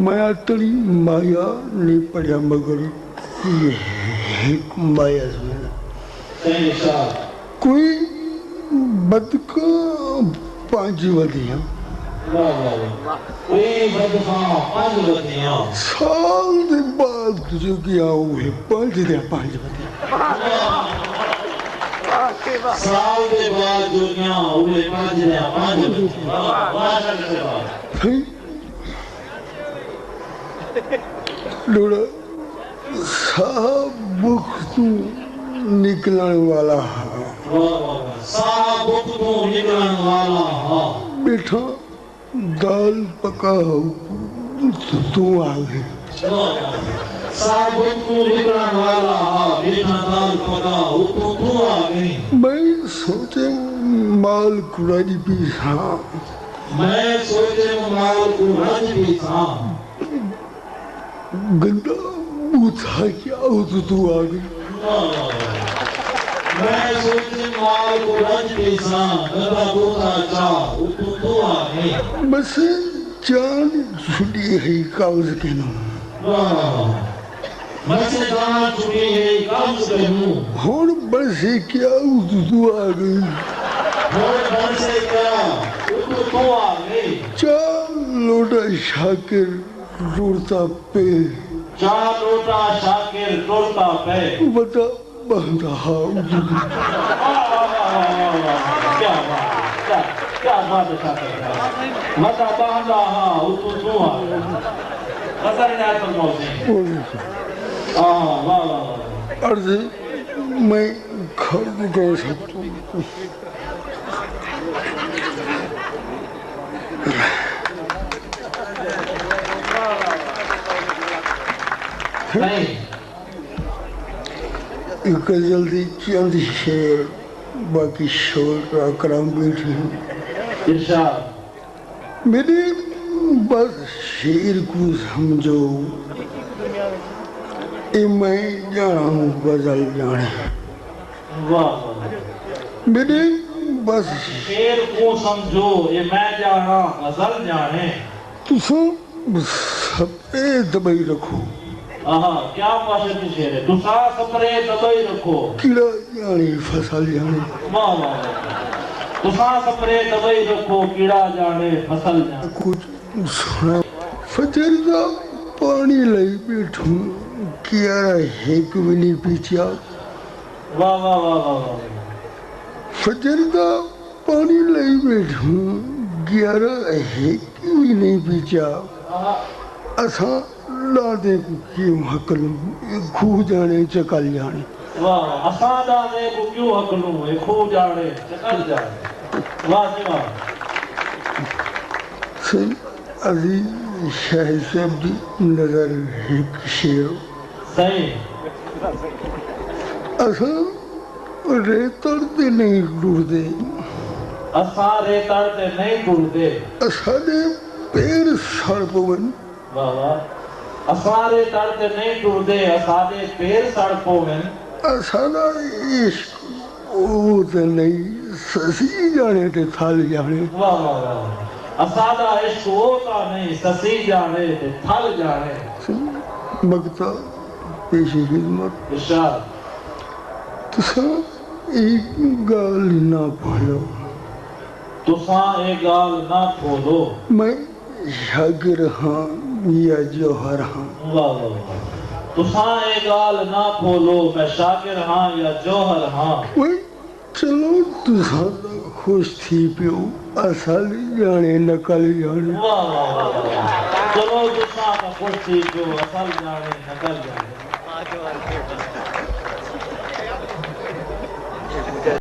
मैं अतड़ी माया नहीं पढ़ा मगर ये माया सुना कोई बदका 5 वधियां साल के बाद जो गया हुए 5 वधियां साल के बाद जो गया हुए 5 लोड़ा साहब बुख तू निकलने वाला बेटा दाल पका तू आ गई मैं सोचे माल कुरानी पीसा गंदा बूथा क्या हो तो तू आ गई मैं सोचे माल को रज पीसा गंदा बूथा क्या हो तो तू आ गई बस जान छुटी है कागज के नाम बस जान छुटी है कागज के नाम और बस क्या हो तो तू आ गई और बस क्या हो तो तू आ गई चार लोटा शाकिर रोता पे 4 लोटा शाकिर रोता पे बता बंदा क्या बात है शाकिर बता बंदा तू आ कसर ना समझो वाह अर्ज मैं खर्च कर सकता हूँ एक जल्दी चंद शेर बाकी शोर का करम बैठी मेरे बस शेर को समझो मैं जाना हूँ गजल जाने मेरे बस शेर को समझो मैं जाना गजल जाने तुम सफेद दबाई रखो क्या माशर की शेर है तुसा सपरे दबाई रखो कीड़ा जाने फसल जाने तुसा सपरे दबाई रखो कीड़ा जाने फसल जाने कुछ सुना फजर का पानी लाई बैठूं क्या है कि नहीं पीछा वाह वाह वाह वाह फजर का पानी लाई बैठूं 11 है कि नहीं पीछा असा लादे को क्यों हकलूं खू जाने चकल जाने वाह असा लादे को क्यों हकलूं खू जाने चकल जाने वाह जी वाह सही अजीज शाहिद साहब की नजर एक शेर सही असा रेतड़ ते नहीं टूटते असा रेतड़ ते नहीं टूटते असादे पैर सड़ पवन वाह वाह असारे तड़ते नहीं टूटते असादे पैर सड़ पवन असादा इश्क ओ ते नहीं ससी जाने ते थल जाने वाह वाह वाह असादा इश्क होता नहीं ससी जाने ते थल जाने मगता पेशी खिदमत इरशाद तुसा एक गाल ना बोलो तुसा एक गाल ना बोलो मैं शाकिर हाँ या जौहर हाँ वाह वाह तुसा एक गाल ना बोलो मैं शाकिर हाँ या जौहर हाँ वही चलो तुसा खुश थी पियो असल जाने नकल जाने वाह वाह वाह चलो तुसा खुश थी पियो असल जाने नकल जाने